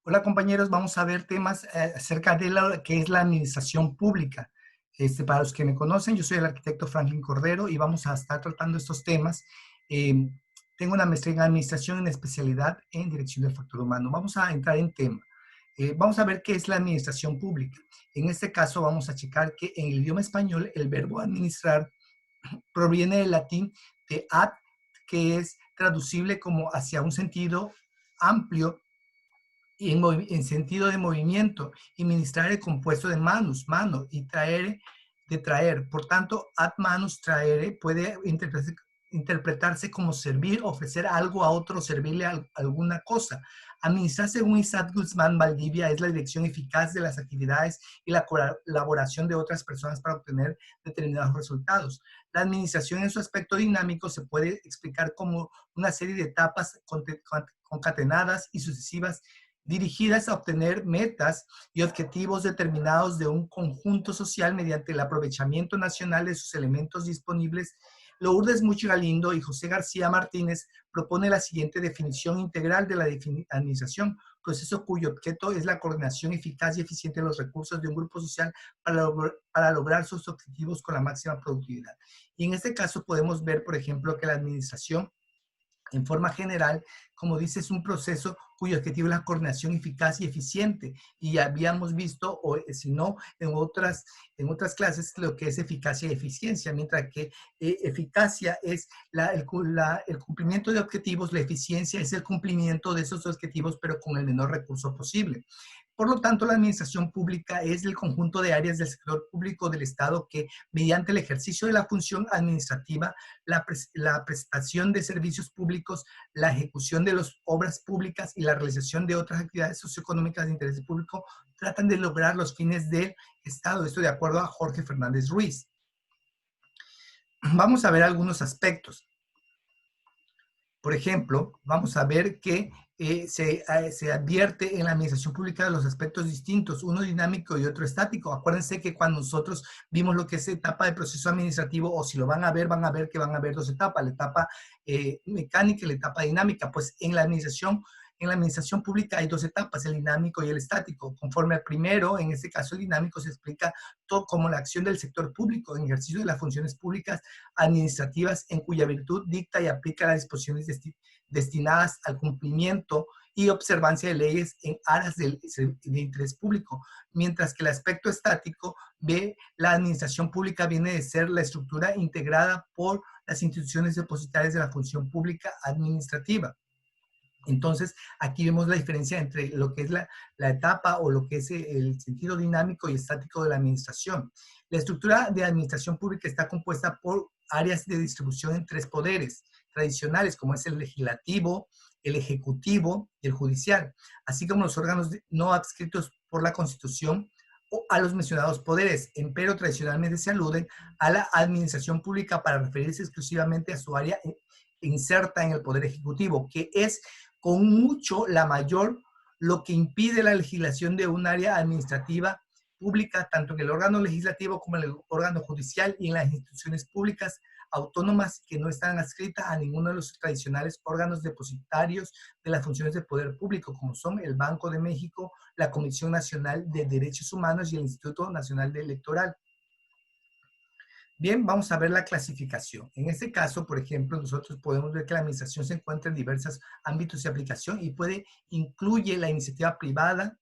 Hola compañeros, vamos a ver temas acerca de lo que es la administración pública. Para los que me conocen, yo soy el arquitecto Franklin Cordero y vamos a estar tratando estos temas. Eh, Tengo una maestría en administración en especialidad en dirección del factor humano. Vamos a entrar en tema. Vamos a ver qué es la administración pública. En este caso vamos a checar que en el idioma español el verbo administrar proviene del latín de ad, que es traducible como hacia un sentido amplio y en sentido de movimiento, y ministrar el compuesto de manus, mano, y traer, de traer. Por tanto, ad manus traere puede interpretarse como servir, ofrecer algo a otro, servirle a alguna cosa. Administrar, según Isaac Guzmán Valdivia, es la dirección eficaz de las actividades y la colaboración de otras personas para obtener determinados resultados. La administración en su aspecto dinámico se puede explicar como una serie de etapas concatenadas y sucesivas dirigidas a obtener metas y objetivos determinados de un conjunto social mediante el aprovechamiento nacional de sus elementos disponibles. Lourdes Mucho Galindo y José García Martínez propone la siguiente definición integral de la administración: proceso cuyo objeto es la coordinación eficaz y eficiente de los recursos de un grupo social para lograr sus objetivos con la máxima productividad. Y en este caso podemos ver, por ejemplo, que la administración en forma general, como dice, es un proceso cuyo objetivo es la coordinación eficaz y eficiente. Y habíamos visto, o si no, en otras clases, lo que es eficacia y eficiencia, mientras que eficacia es el cumplimiento de objetivos, la eficiencia es el cumplimiento de esos objetivos, pero con el menor recurso posible. Por lo tanto, la administración pública es el conjunto de áreas del sector público del Estado que, mediante el ejercicio de la función administrativa, la prestación de servicios públicos, la ejecución de las obras públicas y la realización de otras actividades socioeconómicas de interés público, tratan de lograr los fines del Estado. Esto de acuerdo a Jorge Fernández Ruiz. Vamos a ver algunos aspectos. Por ejemplo, vamos a ver que se advierte en la administración pública de los aspectos distintos, uno dinámico y otro estático. Acuérdense que cuando nosotros vimos lo que es etapa de proceso administrativo, o si lo van a ver que van a ver dos etapas, la etapa mecánica y la etapa dinámica. Pues en la administración pública hay dos etapas, el dinámico y el estático. Conforme al primero, en este caso el dinámico, se explica todo como la acción del sector público en ejercicio de las funciones públicas administrativas en cuya virtud dicta y aplica las disposiciones destinadas al cumplimiento y observancia de leyes en aras de interés público, mientras que el aspecto estático ve la administración pública viene de ser la estructura integrada por las instituciones depositarias de la función pública administrativa. Entonces, aquí vemos la diferencia entre lo que es la etapa o lo que es el sentido dinámico y estático de la administración. La estructura de administración pública está compuesta por áreas de distribución en tres poderes tradicionales, como es el legislativo, el ejecutivo y el judicial, así como los órganos no adscritos por la Constitución o a los mencionados poderes, empero tradicionalmente se aluden a la administración pública para referirse exclusivamente a su área inserta en el poder ejecutivo, que es con mucho la mayor, lo que impide la legislación de un área administrativa pública, tanto en el órgano legislativo como en el órgano judicial y en las instituciones públicas autónomas que no están adscritas a ninguno de los tradicionales órganos depositarios de las funciones de poder público, como son el Banco de México, la Comisión Nacional de Derechos Humanos y el Instituto Nacional Electoral. Bien, vamos a ver la clasificación. En este caso, por ejemplo, nosotros podemos ver que la administración se encuentra en diversos ámbitos de aplicación y incluye la iniciativa privada,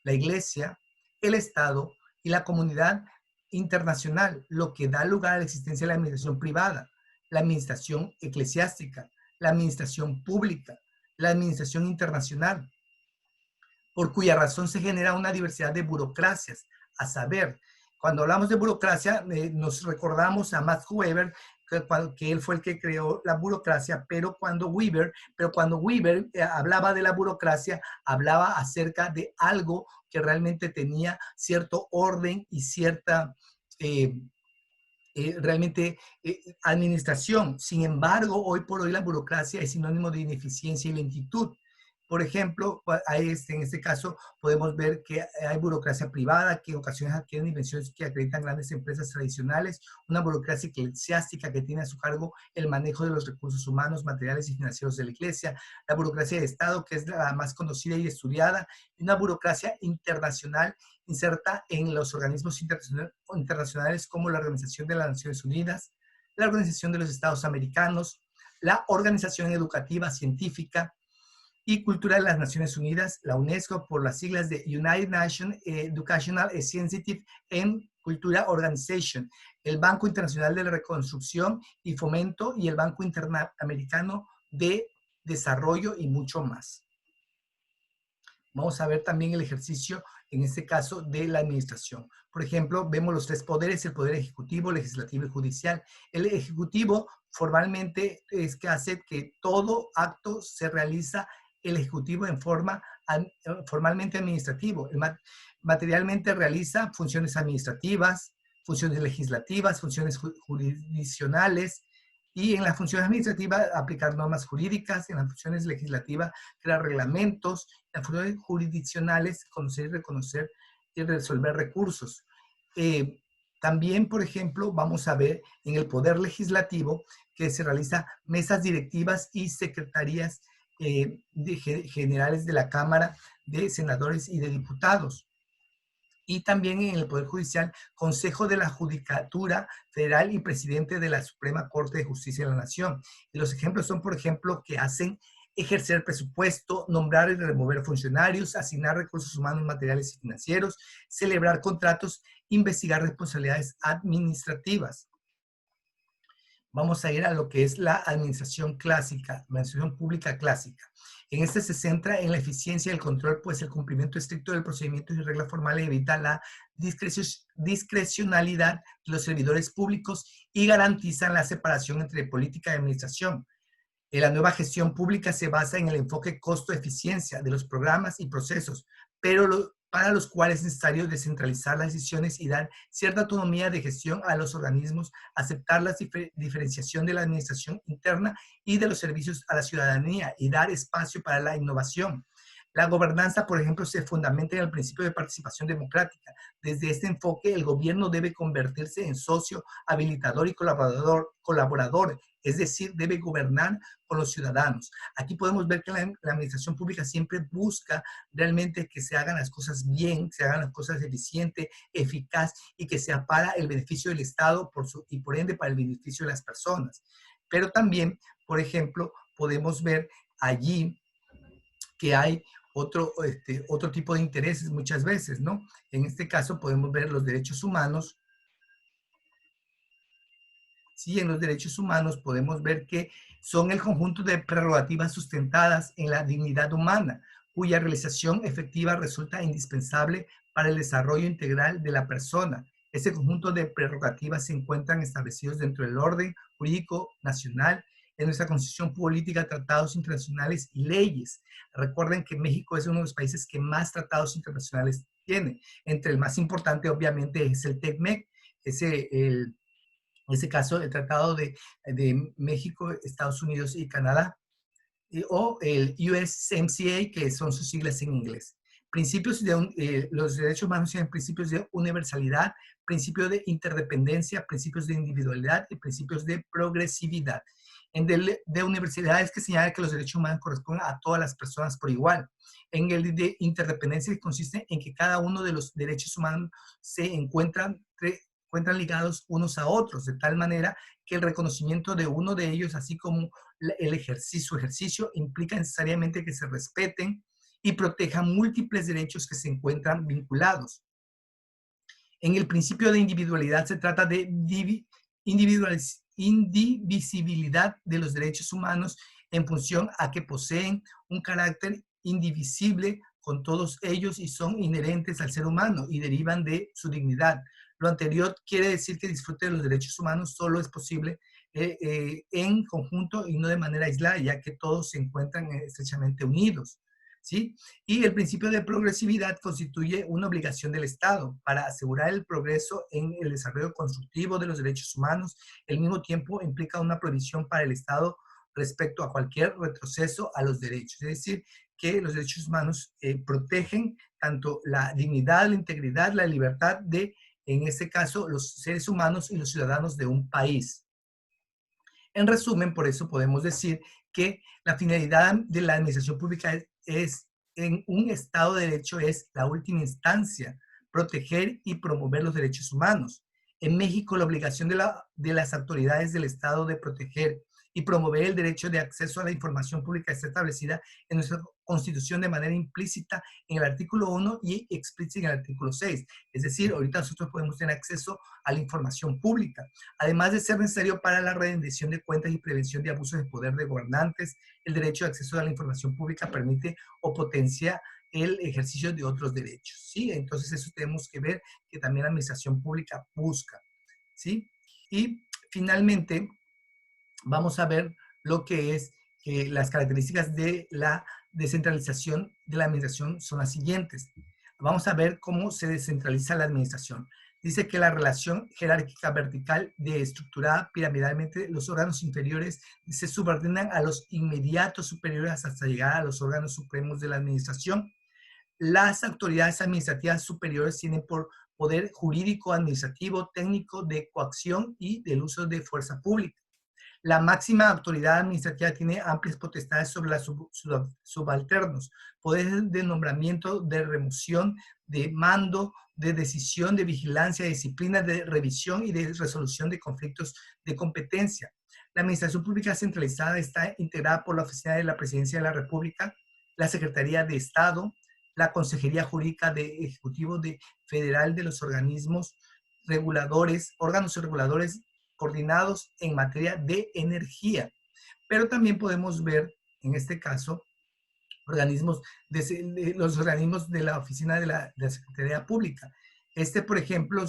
la iglesia, el Estado y la comunidad internacional, lo que da lugar a la existencia de la administración privada, la administración eclesiástica, la administración pública, la administración internacional, por cuya razón se genera una diversidad de burocracias, a saber, cuando hablamos de burocracia, nos recordamos a Max Weber, que él fue el que creó la burocracia, pero cuando Weber hablaba de la burocracia, hablaba acerca de algo que realmente tenía cierto orden y cierta eh, realmente administración. Sin embargo, hoy por hoy la burocracia es sinónimo de ineficiencia y lentitud. Por ejemplo, en este caso podemos ver que hay burocracia privada que en ocasiones adquieren dimensiones que acreditan grandes empresas tradicionales, una burocracia eclesiástica que tiene a su cargo el manejo de los recursos humanos, materiales y financieros de la Iglesia, la burocracia de Estado, que es la más conocida y estudiada, y una burocracia internacional inserta en los organismos internacionales como la Organización de las Naciones Unidas, la Organización de los Estados Americanos, la Organización Educativa Científica y Cultura de las Naciones Unidas, la UNESCO, por las siglas de United Nations Educational, Scientific and Cultural Organization, el Banco Internacional de la Reconstrucción y Fomento y el Banco Interamericano de Desarrollo y mucho más. Vamos a ver también el ejercicio, en este caso, de la administración. Por ejemplo, vemos los tres poderes, el poder ejecutivo, legislativo y judicial. El ejecutivo formalmente es que hace que todo acto se realiza el ejecutivo en forma formalmente administrativo. Materialmente realiza funciones administrativas, funciones legislativas, funciones jurisdiccionales, y en las funciones administrativas aplicar normas jurídicas, en las funciones legislativas crear reglamentos, en las funciones jurisdiccionales conocer y reconocer y resolver recursos. También, por ejemplo, vamos a ver en el poder legislativo que se realiza mesas directivas y secretarías generales de la Cámara de Senadores y de Diputados. Y también en el Poder Judicial, Consejo de la Judicatura Federal y Presidente de la Suprema Corte de Justicia de la Nación. Y los ejemplos son, por ejemplo, que hacen ejercer presupuesto, nombrar y remover funcionarios, asignar recursos humanos, materiales y financieros, celebrar contratos, investigar responsabilidades administrativas. Vamos a ir a lo que es la administración clásica, administración pública clásica. En este se centra en la eficiencia y el control, pues el cumplimiento estricto del procedimiento y reglas formales evita la discrecionalidad de los servidores públicos y garantizan la separación entre política y administración. La nueva gestión pública se basa en el enfoque costo-eficiencia de los programas y procesos, pero para los cuales es necesario descentralizar las decisiones y dar cierta autonomía de gestión a los organismos, aceptar la diferenciación de la administración interna y de los servicios a la ciudadanía y dar espacio para la innovación. La gobernanza, por ejemplo, se fundamenta en el principio de participación democrática. Desde este enfoque, el gobierno debe convertirse en socio, habilitador y colaborador, es decir, debe gobernar con los ciudadanos. Aquí podemos ver que la administración pública siempre busca realmente que se hagan las cosas bien, que se hagan las cosas eficiente, eficaz y que sea para el beneficio del Estado y por ende para el beneficio de las personas. Pero también, por ejemplo, podemos ver allí que hay otro tipo de intereses muchas veces, ¿no? En este caso podemos ver los derechos humanos. Sí, en los derechos humanos podemos ver que son el conjunto de prerrogativas sustentadas en la dignidad humana, cuya realización efectiva resulta indispensable para el desarrollo integral de la persona. Ese conjunto de prerrogativas se encuentran establecidos dentro del orden jurídico nacional, en nuestra constitución política, tratados internacionales y leyes. Recuerden que México es uno de los países que más tratados internacionales tiene. Entre el más importante, obviamente, es el TECMEC, en este caso el Tratado de México, Estados Unidos y Canadá, o el USMCA, que son sus siglas en inglés. Principios los derechos humanos tienen principios de universalidad, principios de interdependencia, principios de individualidad y principios de progresividad. En de universalidad es que señala que los derechos humanos corresponden a todas las personas por igual. En el de interdependencia consiste en que cada uno de los derechos humanos se encuentran ligados unos a otros, de tal manera que el reconocimiento de uno de ellos, así como su ejercicio, implica necesariamente que se respeten y protejan múltiples derechos que se encuentran vinculados. En el principio de individualidad se trata de indivisibilidad de los derechos humanos en función a que poseen un carácter indivisible con todos ellos y son inherentes al ser humano y derivan de su dignidad. Lo anterior quiere decir que disfrute de los derechos humanos solo es posible en conjunto y no de manera aislada, ya que todos se encuentran estrechamente unidos, ¿sí? Y el principio de progresividad constituye una obligación del Estado para asegurar el progreso en el desarrollo constructivo de los derechos humanos. Al mismo tiempo implica una prohibición para el Estado respecto a cualquier retroceso a los derechos. Es decir, que los derechos humanos protegen tanto la dignidad, la integridad, la libertad de, en este caso, los seres humanos y los ciudadanos de un país. En resumen, por eso podemos decir que la finalidad de la administración pública es en un Estado de Derecho es la última instancia, proteger y promover los derechos humanos. En México, la obligación de las autoridades del Estado de proteger y promover el derecho de acceso a la información pública está establecida en nuestra Constitución de manera implícita en el artículo 1 y explícita en el artículo 6. Es decir, ahorita nosotros podemos tener acceso a la información pública, además de ser necesario para la rendición de cuentas y prevención de abusos de poder de gobernantes. El derecho de acceso a la información pública permite o potencia el ejercicio de otros derechos, ¿sí? Entonces eso tenemos que ver que también la administración pública busca, ¿sí? Y finalmente vamos a ver lo que es las características de la descentralización de la administración son las siguientes. Vamos a ver cómo se descentraliza la administración. Dice que la relación jerárquica vertical de estructurada piramidalmente, los órganos inferiores se subordinan a los inmediatos superiores hasta llegar a los órganos supremos de la administración. Las autoridades administrativas superiores tienen por poder jurídico, administrativo, técnico, de coacción y del uso de fuerza pública. La máxima autoridad administrativa tiene amplias potestades sobre los subalternos, poderes de nombramiento, de remoción, de mando, de decisión, de vigilancia, de disciplina, de revisión y de resolución de conflictos de competencia. La administración pública centralizada está integrada por la Oficina de la Presidencia de la República, la Secretaría de Estado, la Consejería Jurídica de Ejecutivo Federal de los organismos reguladores, órganos reguladores coordinados en materia de energía. Pero también podemos ver, en este caso, los organismos de la Oficina de la Secretaría Pública. Por ejemplo,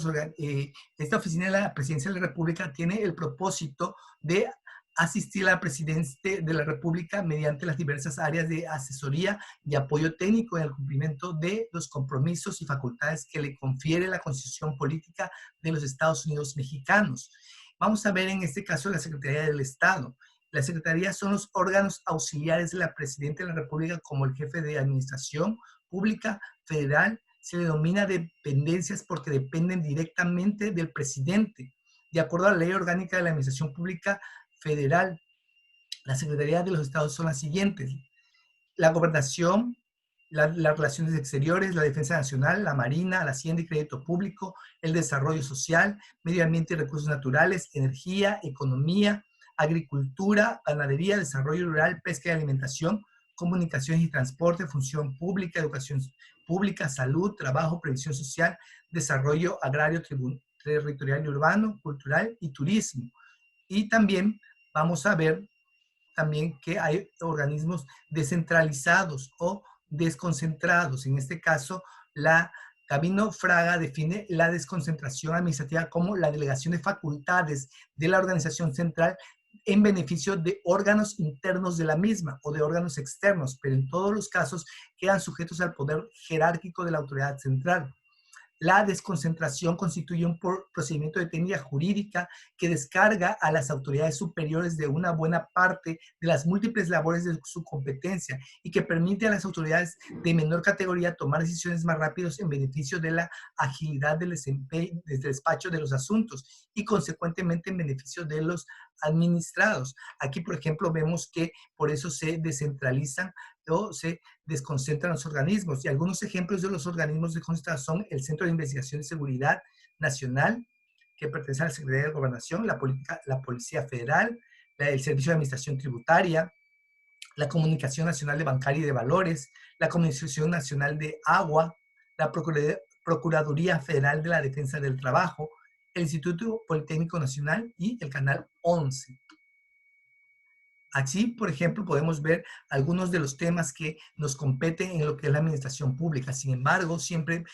esta Oficina de la Presidencia de la República tiene el propósito de asistir al presidente de la República mediante las diversas áreas de asesoría y apoyo técnico en el cumplimiento de los compromisos y facultades que le confiere la Constitución Política de los Estados Unidos Mexicanos. Vamos a ver en este caso la Secretaría del Estado. Las secretarías son los órganos auxiliares de la Presidenta de la República como el jefe de Administración Pública Federal. Se le denomina dependencias porque dependen directamente del presidente. De acuerdo a la Ley Orgánica de la Administración Pública Federal, las secretarías de los estados son las siguientes: la gobernación, las relaciones exteriores, la defensa nacional, la marina, la hacienda y crédito público, el desarrollo social, medio ambiente y recursos naturales, energía, economía, agricultura, ganadería, desarrollo rural, pesca y alimentación, comunicaciones y transporte, función pública, educación pública, salud, trabajo, previsión social, desarrollo agrario, territorial y urbano, cultural y turismo. Y también vamos a ver también que hay organismos descentralizados o desconcentrados. En este caso, Gabino Fraga define la desconcentración administrativa como la delegación de facultades de la organización central en beneficio de órganos internos de la misma o de órganos externos, pero en todos los casos quedan sujetos al poder jerárquico de la autoridad central. La desconcentración constituye un procedimiento de técnica jurídica que descarga a las autoridades superiores de una buena parte de las múltiples labores de su competencia y que permite a las autoridades de menor categoría tomar decisiones más rápidas en beneficio de la agilidad del despacho de los asuntos y consecuentemente en beneficio de los administrados. Aquí, por ejemplo, vemos que por eso se descentralizan o se desconcentran los organismos. Y algunos ejemplos de los organismos desconcentrados son el Centro de Investigación y Seguridad Nacional, que pertenece a la Secretaría de Gobernación, la Policía Federal, el Servicio de Administración Tributaria, la Comunicación Nacional de Bancaria y de Valores, la Comunicación Nacional de Agua, la Procuraduría Federal de la Defensa del Trabajo, el Instituto Politécnico Nacional y el Canal 11. Así, por ejemplo, podemos ver algunos de los temas que nos competen en lo que es la administración pública. Sin embargo, siempre,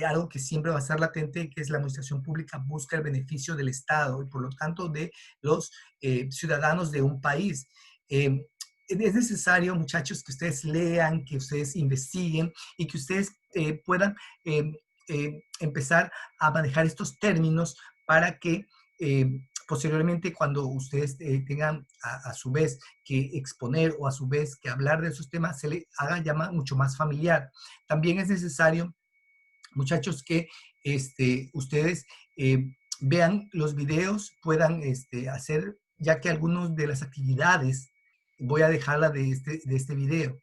algo que siempre va a estar latente, que es la administración pública busca el beneficio del Estado y por lo tanto de los ciudadanos de un país. Es necesario, muchachos, que ustedes lean, que ustedes investiguen y que ustedes puedan empezar a manejar estos términos para que posteriormente, cuando ustedes tengan a su vez que exponer o a su vez que hablar de esos temas, se le haga ya mucho más familiar. También es necesario, muchachos, que ustedes vean los videos, puedan hacer, ya que algunas de las actividades voy a dejarla de este video.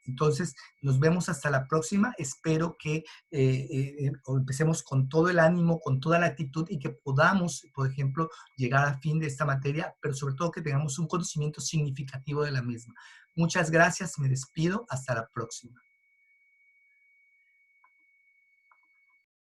Entonces, nos vemos hasta la próxima. Espero que empecemos con todo el ánimo, con toda la actitud y que podamos, por ejemplo, llegar a fin de esta materia, pero sobre todo que tengamos un conocimiento significativo de la misma. Muchas gracias, me despido, hasta la próxima.